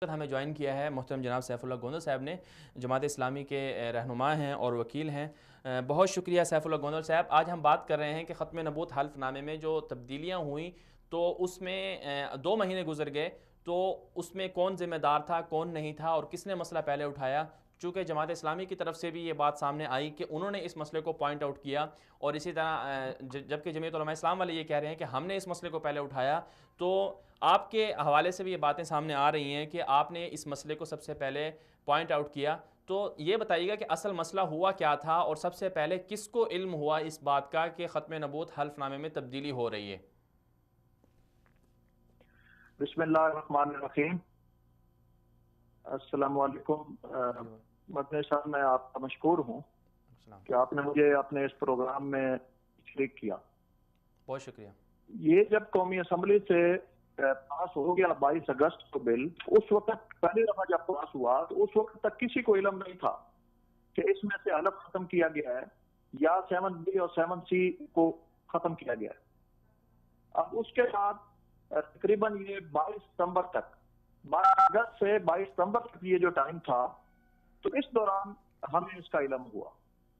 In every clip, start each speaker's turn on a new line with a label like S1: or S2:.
S1: ہمیں جوائن کیا ہے محترم جناب سیف اللہ گوندل صاحب نے، جماعت اسلامی کے رہنما ہیں اور وکیل ہیں۔ بہت شکریہ سیف اللہ گوندل صاحب۔ آج ہم بات کر رہے ہیں کہ ختم نبوت حلف نامے میں جو تبدیلیاں ہوئیں تو اس میں 2 مہینے گزر گئے، تو اس میں کون ذمہ دار تھا، کون نہیں تھا، اور کس نے مسئلہ پہلے اٹھایا؟ چونکہ جماعت اسلامی کی طرف سے بھی یہ بات سامنے آئی کہ انہوں نے اس مسئلے کو پوائنٹ آؤٹ کیا، اور اسی طرح جبکہ جمعیت علماء اسلام والے یہ کہہ رہے ہیں کہ ہم نے اس مسئلے کو پہلے اٹھایا، تو آپ کے حوالے سے بھی یہ باتیں سامنے آ رہی ہیں کہ آپ نے اس مسئلے کو سب سے پہلے پوائنٹ آؤٹ کیا۔ تو یہ بتائیے گا کہ اصل مسئلہ ہوا کیا تھا، اور سب سے پہلے کس کو علم ہوا اس بات کا کہ ختم نبوت حلف نامے میں تبدیلی ہو رہی ہے؟
S2: بسم اللہ الرحمن الرحیم۔ السلام علیکم مدنی صاحب، میں آپ کا مشکور ہوں کہ آپ نے مجھے اپنے اس پروگرام میں شریک کیا۔
S1: بہت شکریہ۔
S2: یہ جب قومی اسمبلی سے پاس ہو گیا 22 اگست کو بل، اس وقت پہلی دفعہ جب پاس ہوا تو اس وقت تک کسی کو علم نہیں تھا کہ اس میں سے حلف ختم کیا گیا ہے یا 7B اور 7C کو ختم کیا گیا ہے۔ اب اس کے بعد تقریباً یہ 22 ستمبر تک، 12 اگست سے 22 ستمبر تک یہ جو ٹائم تھا، تو اس دوران ہمیں اس کا علم ہوا۔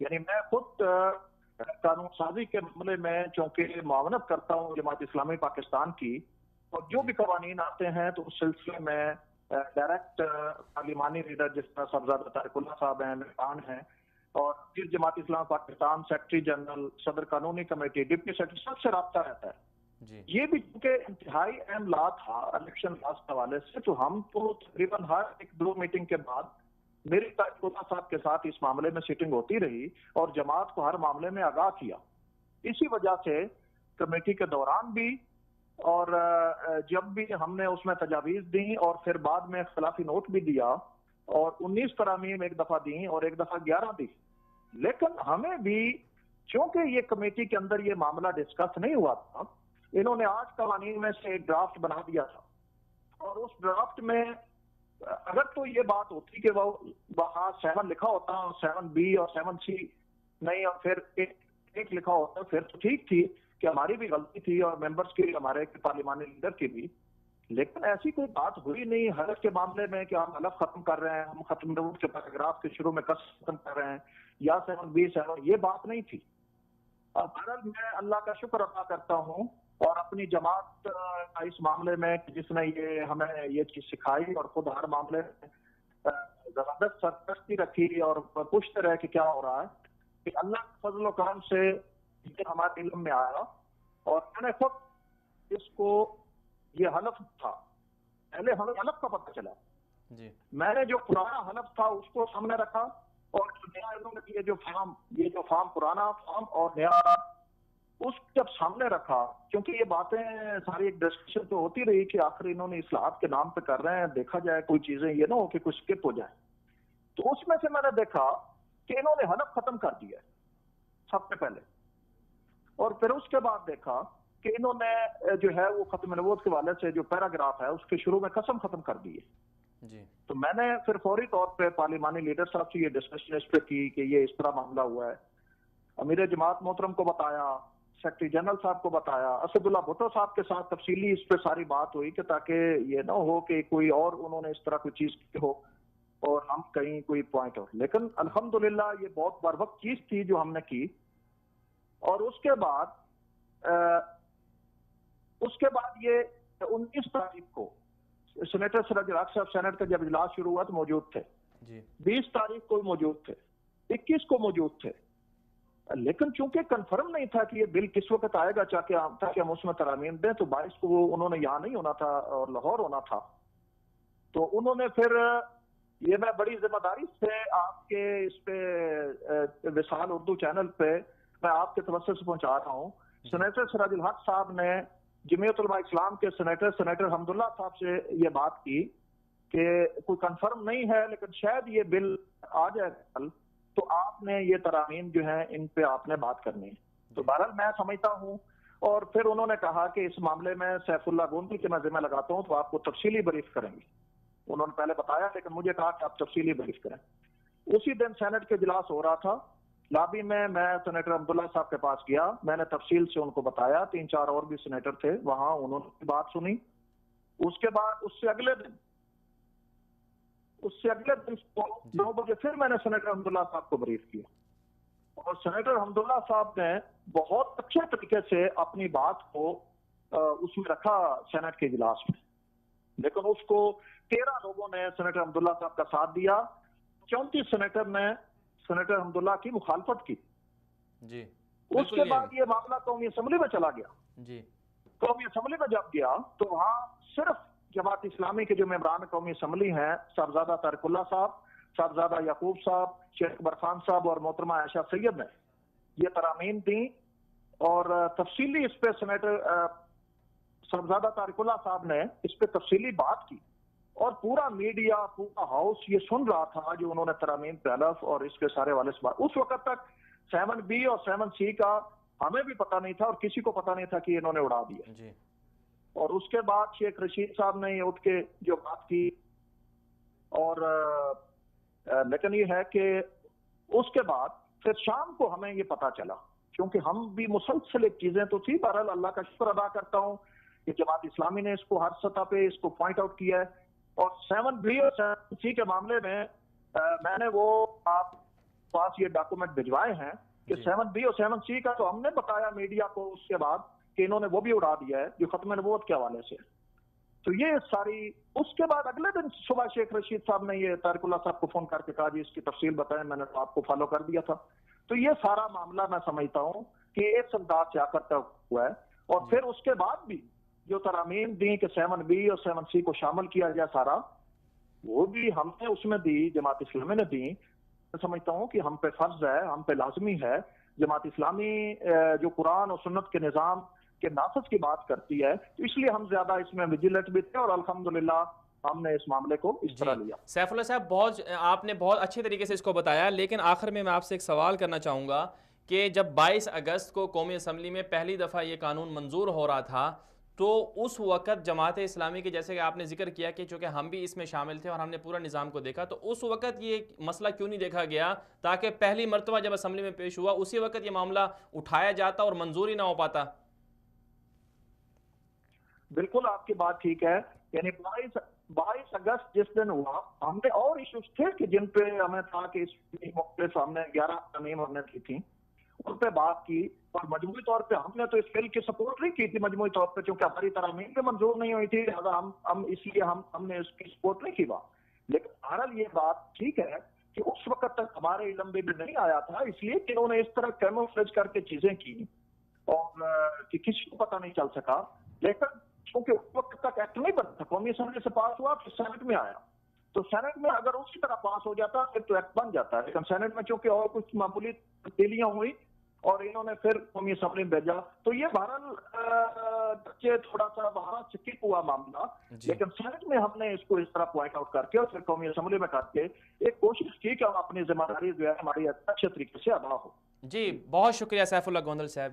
S2: یعنی میں خود قانون سازی کے معاملے میں چونکہ معاونت کرتا ہوں جماعت اسلامی پاکستان کی، اور جو بھی قوانین آتے ہیں تو اس سلسلے میں ڈائریکٹ پارلیمانی لیڈر جس طرح صاحبزادہ طارق اللہ صاحب ہیں، مہربان ہیں، اور پھر جماعت اسلامی پاکستان سیکرٹری جنرل، صدر قانونی کمیٹی، ڈپٹی سیکرٹری، سب سے رابطہ رہتا ہے۔ یہ بھی چونکہ انتہائی اہم لا تھا الیکشن لاس کے حوالے سے، تو ہم تو تقریباً ہر 1-2 میٹنگ کے بعد میری طارق اللہ صاحب کے ساتھ اس معاملے میں سیٹنگ ہوتی رہی اور جماعت کو ہر معاملے میں آگاہ کیا۔ اسی وجہ سے کمیٹی کے دوران بھی اور جب بھی ہم نے اس میں تجاویز دیں اور پھر بعد میں اختلافی نوٹ بھی دیا، اور 19 ترامیم ایک دفعہ دیں اور ایک دفعہ 11 دی، لیکن ہمیں بھی چونکہ یہ کمیٹی کے اندر یہ معاملہ ڈسکس نہیں ہوا تھا، انہوں نے آج قوانین میں سے ایک ڈرافٹ بنا دیا تھا، اور اس ڈرافٹ میں اگر تو یہ بات ہوتی کہ وہ وہاں 7 لکھا ہوتا، 7B اور 7C نہیں، اور پھر ایک لکھا ہوتا، پھر تو ٹھیک تھی کہ ہماری بھی غلطی تھی اور ممبرز کی، ہمارے پارلیمانی لیڈر کی بھی، لیکن ایسی کوئی بات ہوئی نہیں حلف کے معاملے میں کہ ہم حلف ختم کر رہے ہیں، ہم ختم نبوت کے پیراگراف کے شروع میں قسم ختم کر رہے ہیں یا 7B 7، یہ بات نہیں تھی۔ اب بہرحال میں اللہ کا شکر ادا کرتا ہوں اور اپنی جماعت کا اس معاملے میں جس نے یہ ہمیں یہ چیز سکھائی اور خود ہر معاملے میں زبردست سرپرستی رکھی اور پوچھتے رہے کہ کیا ہو رہا ہے، کہ اللہ کے فضل و کرم سے یہ ہمارے علم میں آیا، اور میں نے خود اس کو، یہ حلف تھا، پہلے ہمیں حلف کا پتہ چلا، میں نے جو پرانا حلف تھا اس کو سامنے رکھا، اور جو نیا انہوں نے یہ جو فارم پرانا فارم اور نیا اس جب سامنے رکھا، کیونکہ یہ باتیں ساری ایک ڈسکشن تو ہوتی رہی کہ آخر انہوں نے اصلاحات کے نام پہ کر رہے ہیں، دیکھا جائے کوئی چیزیں یہ نہ ہو کہ کچھ سکپ ہو جائے، تو اس میں سے میں نے دیکھا کہ انہوں نے حلف ختم کر دیا سب سے پہلے، اور پھر اس کے بعد دیکھا کہ انہوں نے جو ہے وہ ختم نبوت کے حوالے سے جو پیراگراف ہے اس کے شروع میں قسم ختم کر دی ہے۔ تو میں نے پھر فوری طور پہ پارلیمانی لیڈر صاحب سے یہ ڈسکشن اس پہ کی کہ یہ اس طرح معاملہ ہوا ہے، امیر جماعت محترم کو بتایا، سیکرٹری جنرل صاحب کو بتایا، اسد اللہ بھٹو صاحب کے ساتھ تفصیلی اس پہ ساری بات ہوئی کہ تاکہ یہ نہ ہو کہ کوئی اور انہوں نے اس طرح کوئی چیز کی ہو اور ہم کہیں کوئی پوائنٹ ہو، لیکن الحمدللہ یہ بہت بر وقت چیز تھی جو ہم نے کی۔ اور اس کے بعد یہ 19 تاریخ کو سینیٹر سراج الحق صاحب سینٹ کا جب اجلاس شروع ہوا تو موجود تھے، 20 تاریخ کو موجود تھے، 21 کو موجود تھے، لیکن چونکہ کنفرم نہیں تھا کہ یہ بل کس وقت آئے گا تاکہ ہم اس میں ترامیم دیں، تو 22 کو انہوں نے یہاں نہیں ہونا تھا اور لاہور ہونا تھا، تو انہوں نے پھر یہ میں بڑی ذمہ داری سے آپ کے اس پہ وصال اردو چینل پہ میں آپ کے توسط سے پہنچا رہا ہوں، سینیٹر سراج الحق صاحب نے جمعیت علماء اسلام کے سینیٹر حمداللہ صاحب سے یہ بات کی کہ کوئی کنفرم نہیں ہے لیکن شاید یہ بل آ جائے کل، تو آپ نے یہ ترامیم جو ہیں ان پہ آپ نے بات کرنی ہے۔ تو بہرحال میں سمجھتا ہوں، اور پھر انہوں نے کہا کہ اس معاملے میں سیف اللہ گوندل کے میں ذمہ لگاتا ہوں تو آپ کو تفصیلی بریف کریں گے، انہوں نے پہلے بتایا لیکن مجھے کہا کہ آپ تفصیلی بریف کریں۔ اسی دن سینٹ کے اجلاس ہو رہا تھا، لابی میں سینیٹر عبداللہ صاحب کے پاس گیا، میں نے تفصیل سے ان کو بتایا، 3-4 اور بھی سینیٹر تھے وہاں، انہوں نے بات سنی۔ اس کے بعد اس سے اگلے دن اس سے اگلے دن 9 بجے پھر میں نے سینیٹر حمداللہ صاحب کو بریف کیا، اور سینیٹر حمداللہ صاحب نے بہت اچھے طریقے سے اپنی بات کو اس میں رکھا سینٹ کے اجلاس میں، لیکن اس کو 13 لوگوں نے سینیٹر حمداللہ صاحب کا ساتھ دیا، 34 سینیٹر نے سینیٹر حمداللہ کی مخالفت کی۔
S1: جی
S2: اس کے بعد یہ معاملہ قومی اسمبلی میں چلا گیا۔
S1: جی
S2: قومی اسمبلی میں جب گیا تو وہاں صرف جماعت اسلامی کے جو ممبران قومی اسمبلی ہیں، صاحبزادہ طارق اللہ صاحب، صاحبزادہ یعقوب صاحب، شیخ اکبر خان صاحب اور محترمہ عائشہ سید نے یہ ترامین دیں، اور تفصیلی اس پہ سینیٹر صاحبزادہ طارق اللہ صاحب نے اس پہ تفصیلی بات کی، اور پورا میڈیا، پورا ہاؤس یہ سن رہا تھا جو انہوں نے ترامین پہ حلف اور اس کے سارے والے سوال۔ اس وقت تک 7B اور 7C کا ہمیں بھی پتہ نہیں تھا اور کسی کو پتہ نہیں تھا کہ انہوں نے اڑا دیا۔
S1: جی
S2: اور اس کے بعد شیخ رشید صاحب نے یہ اٹھ کے جو بات کی، اور لیکن یہ ہے کہ اس کے بعد پھر شام کو ہمیں یہ پتہ چلا، کیونکہ ہم بھی مسلسل ایک چیزیں تو تھی، بہرحال اللہ کا شکر ادا کرتا ہوں کہ جماعت اسلامی نے اس کو ہر سطح پہ اس کو پوائنٹ آؤٹ کیا ہے، اور 7B اور 7C کے معاملے میں میں نے وہ آپ پاس یہ ڈاکومنٹ بھجوائے ہیں کہ 7B اور 7C کا تو ہم نے بتایا میڈیا کو اس کے بعد کہ انہوں نے وہ بھی اڑا دیا ہے جو ختم نبوت کے حوالے سے۔ تو یہ ساری، اس کے بعد اگلے دن صبح شیخ رشید صاحب نے یہ طارق اللہ صاحب کو فون کر کے کہا جی اس کی تفصیل بتائیں، میں نے تو آپ کو فالو کر دیا تھا۔ تو یہ سارا معاملہ میں سمجھتا ہوں کہ ایک انداز سے آ کرتا ہوا ہے، اور پھر اس کے بعد بھی جو ترامین دی کہ 7B اور 7C کو شامل کیا گیا سارا، وہ بھی ہم نے اس میں دی، جماعت اسلامی نے دی۔ میں سمجھتا ہوں کہ ہم پہ فرض ہے، ہم پہ لازمی ہے، جماعت اسلامی جو قرآن اور سنت کے نظام کے نافذ کی بات کرتی ہے، تو اس لیے ہم زیادہ اس میں ویجیلنٹ بھی تھے، اور الحمدللہ ہم نے اس معاملے کو اس طرح لیا۔
S1: سیف اللہ صاحب، آپ نے بہت اچھے طریقے سے اس کو بتایا، لیکن آخر میں آپ سے ایک سوال کرنا چاہوں گا کہ جب 22 اگست کو قومی اسمبلی میں پہلی دفعہ یہ قانون منظور ہو رہا تھا، تو اس وقت جماعت اسلامی کے، جیسے کہ آپ نے ذکر کیا کہ چونکہ ہم بھی اس میں شامل تھے اور ہم نے پورا نظام کو دیکھا، تو اس وقت یہ مسئلہ کیوں نہیں دیکھا گیا تاکہ پہلی مرتبہ جب اسمبلی میں پیش ہوا اسی وقت یہ معاملہ اٹھایا جاتا اور منظوری نہ ہو پاتا؟
S2: بالکل آپ کی بات ٹھیک ہے، یعنی 22 اگست جس دن ہوا، ہم نے اور ایشوز تھے کہ جن پہ ہمیں تھا کہ اس مختلف ہم نے 11 ترمیم ہم نے کی تھی، ان پہ بات کی، اور مجموعی طور پہ ہم نے تو اس بل کی سپورٹ نہیں کی تھی مجموعی طور پہ، کیونکہ ہماری ترامیم پہ منظور نہیں ہوئی تھی، لہٰذا ہم اس لیے ہم نے اس کی سپورٹ نہیں کی بات۔ لیکن بہرحال یہ بات ٹھیک ہے کہ اس وقت تک ہمارے علم میں بھی نہیں آیا تھا، اس لیے کہ انہوں نے اس طرح کیموفلیج کر کے چیزیں کی اور کہ کسی کو پتہ نہیں چل سکا۔ لیکن چونکہ اس وقت تک ایکٹ نہیں بنا تھا، قومی اسمبلی سے پاس ہوا پھر سینٹ میں آیا، تو سینٹ میں اگر اسی طرح پاس ہو جاتا پھر تو ایکٹ بن جاتا ہے، لیکن سینٹ میں چونکہ اور کچھ معمولی تبدیلیاں ہوئی اور انہوں نے پھر قومی اسمبلی میں بھیجا، تو یہ بہرحال بچے تھوڑا سا باہر سکپ ہوا معاملہ، لیکن سینٹ میں ہم نے اس کو اس طرح پوائنٹ آؤٹ کر کے اور پھر قومی اسمبلی میں کر کے ایک کوشش کی کہ ہم اپنی ذمہ داری جو ہے ہماری اچھے طریقے سے ادا ہو۔
S1: جی بہت شکریہ سیف اللہ گوندل صاحب۔